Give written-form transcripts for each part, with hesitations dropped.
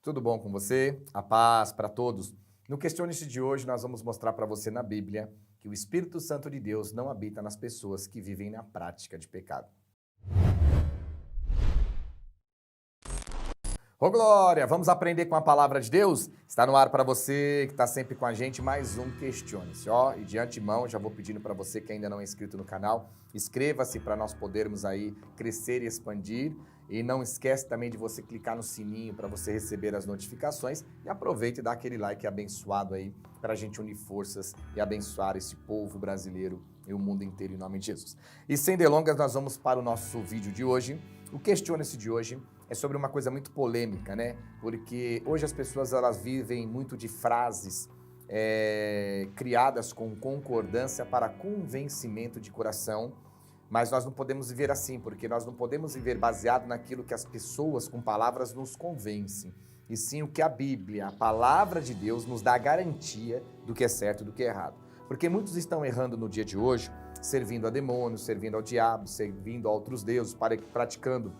Tudo bom com você? A paz para todos. No Questione-se de hoje, nós vamos mostrar para você na Bíblia que o Espírito Santo de Deus não habita nas pessoas que vivem na prática de pecado. Ô glória, vamos aprender com a palavra de Deus? Está no ar para você que está sempre com a gente, mais um Questione-se. E de antemão, já vou pedindo para você que ainda não é inscrito no canal, inscreva-se para nós podermos aí crescer e expandir. E não esquece também de você clicar no sininho para você receber as notificações e aproveite e dá aquele like abençoado aí para a gente unir forças e abençoar esse povo brasileiro e o mundo inteiro em nome de Jesus. E sem delongas, nós vamos para o nosso vídeo de hoje. O Questione-se de hoje é sobre uma coisa muito polêmica, né? Porque hoje as pessoas elas vivem muito de frases criadas com concordância para convencimento de coração, mas nós não podemos viver assim, porque nós não podemos viver baseado naquilo que as pessoas com palavras nos convencem, e sim o que a Bíblia, a palavra de Deus, nos dá a garantia do que é certo e do que é errado. Porque muitos estão errando no dia de hoje, servindo a demônios, servindo ao diabo, servindo a outros deuses, praticando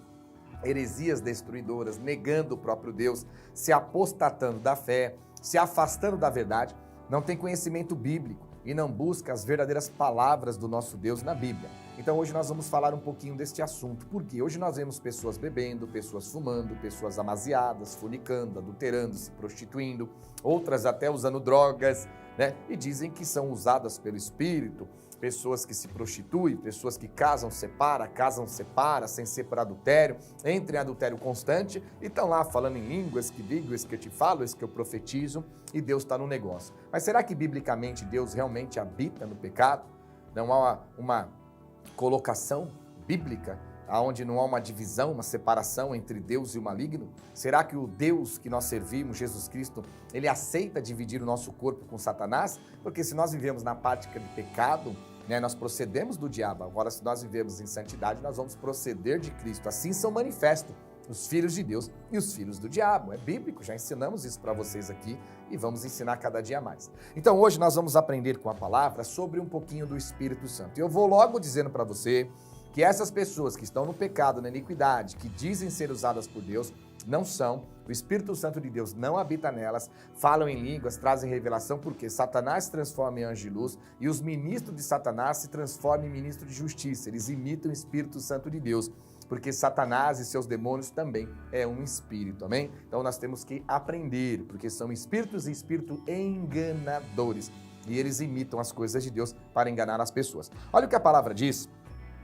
heresias destruidoras, negando o próprio Deus, se apostatando da fé, se afastando da verdade, não tem conhecimento bíblico e não busca as verdadeiras palavras do nosso Deus na Bíblia. Então hoje nós vamos falar um pouquinho deste assunto, porque hoje nós vemos pessoas bebendo, pessoas fumando, pessoas amaziadas, fornicando, adulterando, se prostituindo, outras até usando drogas, né? E dizem que são usadas pelo Espírito, pessoas que se prostituem, pessoas que casam, separa, sem ser por adultério, entram em adultério constante e estão lá falando em línguas, que digo, esse que eu te falo, esse que eu profetizo, e Deus está no negócio. Mas será que biblicamente Deus realmente habita no pecado? Não há uma colocação bíblica onde não há uma divisão, uma separação entre Deus e o maligno? Será que o Deus que nós servimos, Jesus Cristo, ele aceita dividir o nosso corpo com Satanás? Porque se nós vivemos na prática de pecado, né, nós procedemos do diabo. Agora, se nós vivemos em santidade, nós vamos proceder de Cristo. Assim são manifestos os filhos de Deus e os filhos do diabo. É bíblico, já ensinamos isso para vocês aqui e vamos ensinar cada dia mais. Então hoje nós vamos aprender com a palavra sobre um pouquinho do Espírito Santo. E eu vou logo dizendo para você que essas pessoas que estão no pecado, na iniquidade, que dizem ser usadas por Deus, não são. O Espírito Santo de Deus não habita nelas, falam em línguas, trazem revelação, porque Satanás se transforma em anjo de luz e os ministros de Satanás se transformam em ministros de justiça. Eles imitam o Espírito Santo de Deus, porque Satanás e seus demônios também é um espírito, amém? Então nós temos que aprender, porque são espíritos e espíritos enganadores, e eles imitam as coisas de Deus para enganar as pessoas. Olha o que a palavra diz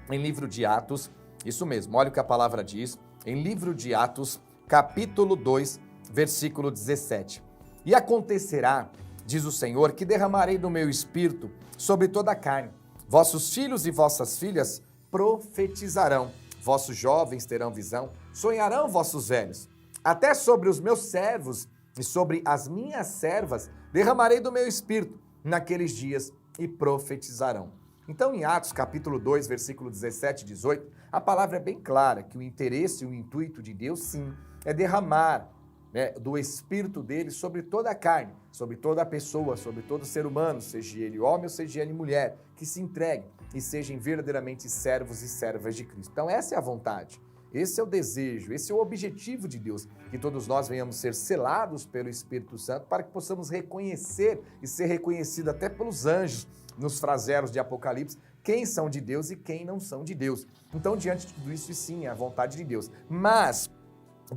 em livro de Atos, isso mesmo, olha o que a palavra diz em livro de Atos, capítulo 2, versículo 17. E acontecerá, diz o Senhor, que derramarei do meu espírito sobre toda a carne. Vossos filhos e vossas filhas profetizarão. Vossos jovens terão visão, sonharão vossos velhos. Até sobre os meus servos e sobre as minhas servas derramarei do meu espírito naqueles dias e profetizarão. Então, em Atos, capítulo 2, versículo 17 e 18, a palavra é bem clara que o interesse e o intuito de Deus, sim, é derramar, né, do Espírito dele sobre toda a carne, sobre toda a pessoa, sobre todo ser humano, seja ele homem ou seja ele mulher, que se entregue e sejam verdadeiramente servos e servas de Cristo. Então, essa é a vontade, esse é o desejo, esse é o objetivo de Deus, que todos nós venhamos ser selados pelo Espírito Santo para que possamos reconhecer e ser reconhecido até pelos anjos, nos fraseros de Apocalipse, quem são de Deus e quem não são de Deus. Então, diante de tudo isso, sim, é a vontade de Deus. Mas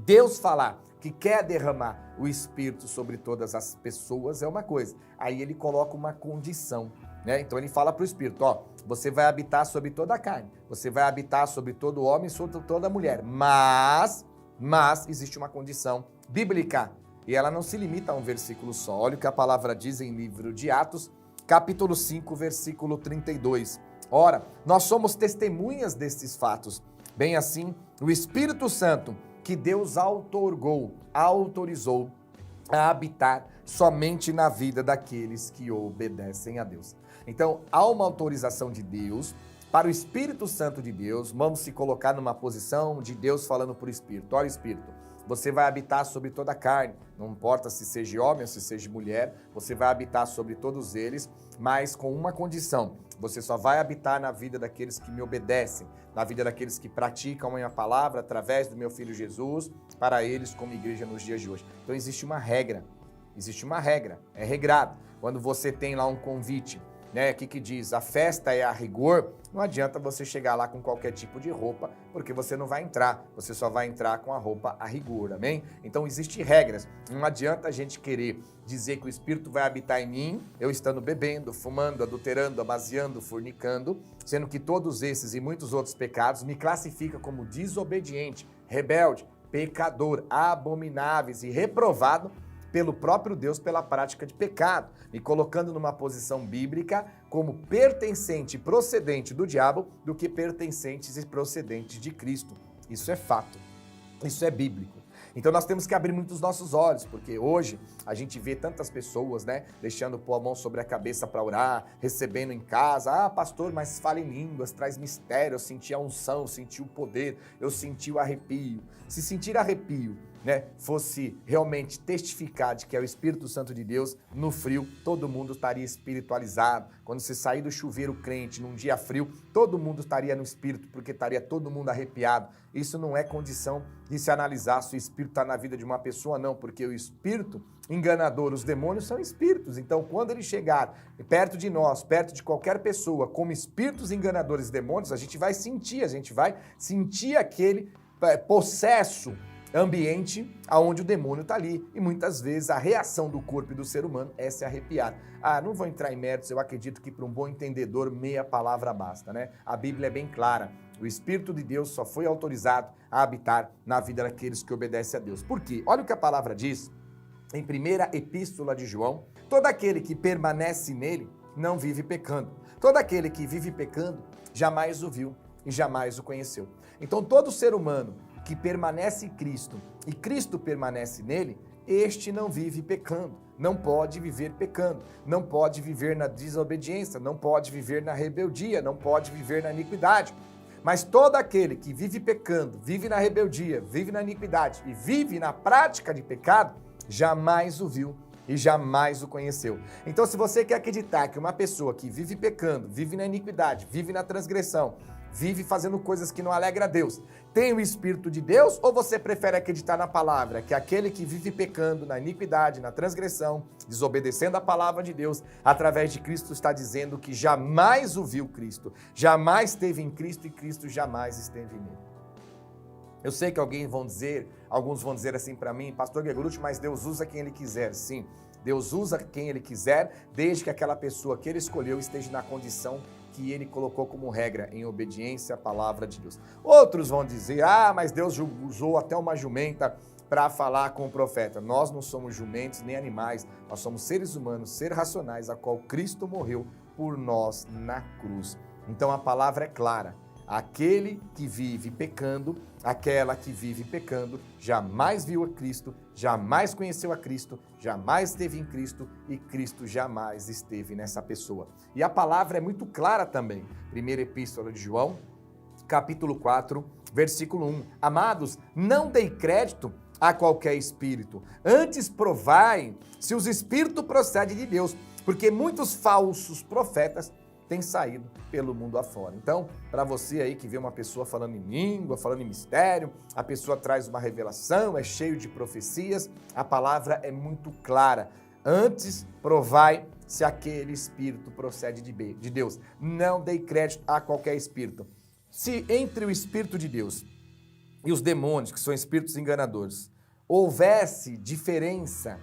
Deus falar que quer derramar o Espírito sobre todas as pessoas é uma coisa. Aí ele coloca uma condição, né? Então ele fala para o Espírito, você vai habitar sobre toda a carne, você vai habitar sobre todo homem e sobre toda mulher. Mas existe uma condição bíblica e ela não se limita a um versículo só. Olha o que a palavra diz em livro de Atos, capítulo 5, versículo 32. Ora, nós somos testemunhas destes fatos. Bem assim, o Espírito Santo que Deus autorizou a habitar somente na vida daqueles que obedecem a Deus. Então, há uma autorização de Deus para o Espírito Santo de Deus. Vamos se colocar numa posição de Deus falando por Espírito. Olha, Espírito, você vai habitar sobre toda a carne, não importa se seja homem ou se seja mulher, você vai habitar sobre todos eles, mas com uma condição, Você só vai habitar na vida daqueles que me obedecem, na vida daqueles que praticam a minha palavra através do meu Filho Jesus, para eles como igreja nos dias de hoje. Então existe uma regra, é regrado. Quando você tem lá um convite, né, que diz a festa é a rigor, não adianta você chegar lá com qualquer tipo de roupa, porque você não vai entrar, você só vai entrar com a roupa a rigor, amém? Então existem regras, não adianta a gente querer dizer que o Espírito vai habitar em mim, eu estando bebendo, fumando, adulterando, amaziando, fornicando, sendo que todos esses e muitos outros pecados me classificam como desobediente, rebelde, pecador, abomináveis e reprovado pelo próprio Deus pela prática de pecado, me colocando numa posição bíblica como pertencente e procedente do diabo do que pertencentes e procedentes de Cristo. Isso é fato, isso é bíblico. Então nós temos que abrir muito os nossos olhos, porque hoje a gente vê tantas pessoas, né, deixando pôr a mão sobre a cabeça para orar, recebendo em casa, pastor, mas fala em línguas, traz mistério, eu senti a unção, eu senti o poder, eu senti o arrepio. Se sentir arrepio, né, fosse realmente testificar de que é o Espírito Santo de Deus, no frio todo mundo estaria espiritualizado. Quando você sair do chuveiro crente num dia frio, todo mundo estaria no Espírito, porque estaria todo mundo arrepiado. Isso não é condição de se analisar se o Espírito está na vida de uma pessoa, não, porque o Espírito enganador, os demônios são espíritos. Então, quando ele chegar perto de nós, perto de qualquer pessoa, como espíritos enganadores, demônios, a gente vai sentir aquele possesso ambiente aonde o demônio está ali. E muitas vezes a reação do corpo e do ser humano é se arrepiar. Não vou entrar em méritos, eu acredito que para um bom entendedor meia palavra basta, né? A Bíblia é bem clara. O Espírito de Deus só foi autorizado a habitar na vida daqueles que obedecem a Deus. Por quê? Olha o que a palavra diz em 1ª Epístola de João. Todo aquele que permanece nele não vive pecando. Todo aquele que vive pecando jamais o viu e jamais o conheceu. Então todo ser humano que permanece em Cristo e Cristo permanece nele, este não vive pecando, não pode viver pecando, não pode viver na desobediência, não pode viver na rebeldia, não pode viver na iniquidade. Mas todo aquele que vive pecando, vive na rebeldia, vive na iniquidade e vive na prática de pecado, jamais o viu e jamais o conheceu. Então, se você quer acreditar que uma pessoa que vive pecando, vive na iniquidade, vive na transgressão, vive fazendo coisas que não alegram a Deus, tem o Espírito de Deus, ou você prefere acreditar na palavra, que aquele que vive pecando na iniquidade, na transgressão, desobedecendo a palavra de Deus, através de Cristo está dizendo que jamais o viu Cristo, jamais esteve em Cristo e Cristo jamais esteve nele. Eu sei que alguns vão dizer assim para mim, pastor Gregorucci, mas Deus usa quem ele quiser. Sim, Deus usa quem ele quiser, desde que aquela pessoa que ele escolheu esteja na condição que ele colocou como regra, em obediência à palavra de Deus. Outros vão dizer, mas Deus usou até uma jumenta para falar com o profeta. Nós não somos jumentos nem animais, nós somos seres humanos, seres racionais, a qual Cristo morreu por nós na cruz. Então a palavra é clara. Aquele que vive pecando, aquela que vive pecando, jamais viu a Cristo, jamais conheceu a Cristo, jamais esteve em Cristo e Cristo jamais esteve nessa pessoa. E a palavra é muito clara também. 1ª Epístola de João, capítulo 4, versículo 1. Amados, não dei crédito a qualquer espírito, antes provai se os espíritos procedem de Deus, porque muitos falsos profetas tem saído pelo mundo afora. Então, para você aí que vê uma pessoa falando em língua, falando em mistério, a pessoa traz uma revelação, é cheio de profecias, a palavra é muito clara. Antes, provai se aquele espírito procede de Deus. Não dei crédito a qualquer espírito. Se entre o Espírito de Deus e os demônios, que são espíritos enganadores, houvesse diferença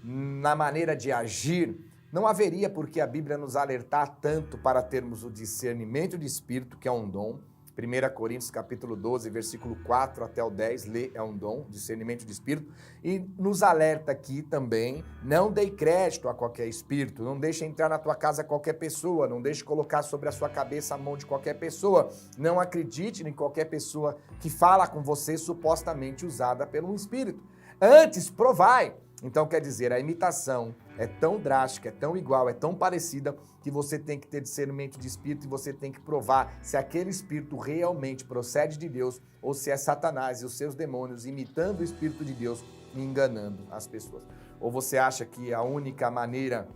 na maneira de agir, não haveria por que a Bíblia nos alertar tanto para termos o discernimento de espírito, que é um dom. 1 Coríntios capítulo 12, versículo 4 até o 10, é um dom, discernimento de espírito. E nos alerta aqui também, não dê crédito a qualquer espírito, não deixe entrar na tua casa qualquer pessoa, não deixe colocar sobre a sua cabeça a mão de qualquer pessoa, não acredite em qualquer pessoa que fala com você supostamente usada por um espírito. Antes, provai. Então, quer dizer, a imitação é tão drástica, é tão igual, é tão parecida, que você tem que ter discernimento de espírito e você tem que provar se aquele espírito realmente procede de Deus ou se é Satanás e os seus demônios imitando o Espírito de Deus e enganando as pessoas. Ou você acha que a única maneira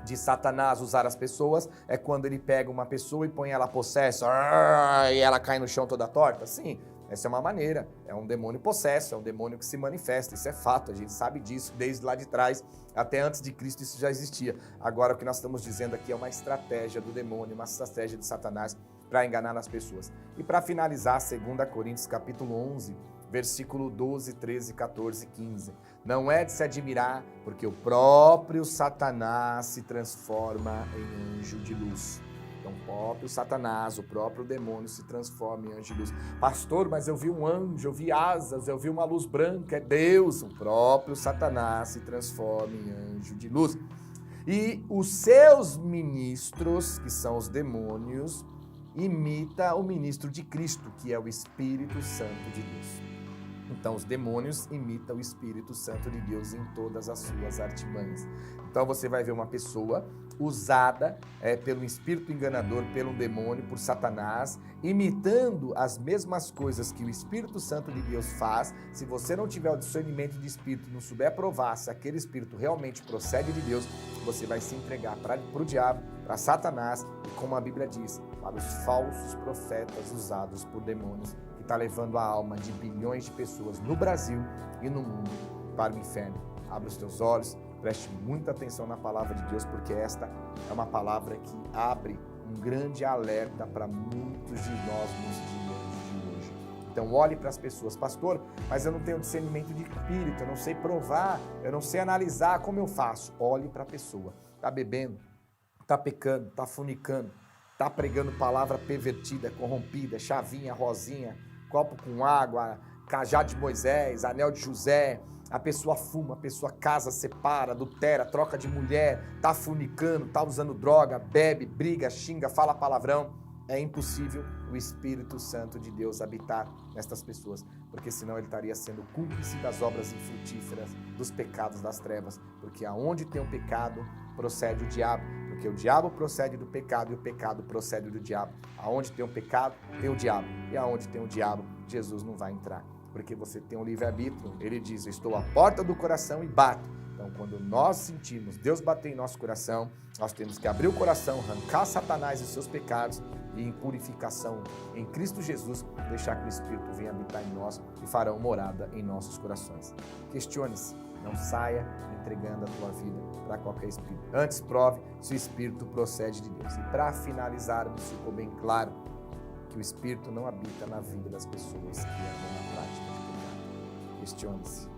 de Satanás usar as pessoas é quando ele pega uma pessoa e põe ela possessa e ela cai no chão toda torta? Sim, essa é uma maneira, é um demônio possesso, é um demônio que se manifesta, isso é fato, a gente sabe disso desde lá de trás, até antes de Cristo isso já existia. Agora o que nós estamos dizendo aqui é uma estratégia do demônio, uma estratégia de Satanás para enganar as pessoas. E para finalizar, 2 Coríntios capítulo 11, versículo 12, 13, 14 e 15. Não é de se admirar, porque o próprio Satanás se transforma em anjo de luz. Então, o próprio Satanás, o próprio demônio se transforma em anjo de luz. Pastor, mas eu vi um anjo, eu vi asas, eu vi uma luz branca, é Deus. O próprio Satanás se transforma em anjo de luz. E os seus ministros, que são os demônios, imita o ministro de Cristo, que é o Espírito Santo de Deus. Então, os demônios imitam o Espírito Santo de Deus em todas as suas artimanhas. Então, você vai ver uma pessoa usada pelo espírito enganador, pelo demônio, por Satanás, imitando as mesmas coisas que o Espírito Santo de Deus faz. Se você não tiver o discernimento de espírito, não souber provar se aquele espírito realmente procede de Deus, você vai se entregar para o diabo, para Satanás e, como a Bíblia diz, para os falsos profetas usados por demônios, que está levando a alma de bilhões de pessoas no Brasil e no mundo para o inferno. Abra os teus olhos, preste muita atenção na palavra de Deus, porque esta é uma palavra que abre um grande alerta para muitos de nós nos dias de hoje. Então olhe para as pessoas, pastor, mas eu não tenho discernimento de espírito, eu não sei provar, eu não sei analisar, como eu faço? Olhe para a pessoa, está bebendo, está pecando, está funicando, está pregando palavra pervertida, corrompida, chavinha, rosinha, copo com água, cajado de Moisés, anel de José. A pessoa fuma, a pessoa casa, separa, adultera, troca de mulher, tá funicando, tá usando droga, bebe, briga, xinga, fala palavrão. É impossível o Espírito Santo de Deus habitar nestas pessoas, porque senão ele estaria sendo cúmplice das obras infrutíferas, dos pecados das trevas, porque aonde tem o pecado, procede o diabo, porque o diabo procede do pecado e o pecado procede do diabo. Aonde tem o pecado, tem o diabo, e aonde tem o diabo, Jesus não vai entrar. Porque você tem um livre-arbítrio, ele diz, eu estou à porta do coração e bato. Então, quando nós sentimos Deus bater em nosso coração, nós temos que abrir o coração, arrancar Satanás e seus pecados e em purificação em Cristo Jesus, deixar que o Espírito venha habitar em nós e farão morada em nossos corações. Questione-se, não saia entregando a tua vida para qualquer espírito. Antes, prove se o Espírito procede de Deus. E para finalizarmos, ficou bem claro que o Espírito não habita na vida das pessoas que andam na prática de pecado. Questione-se.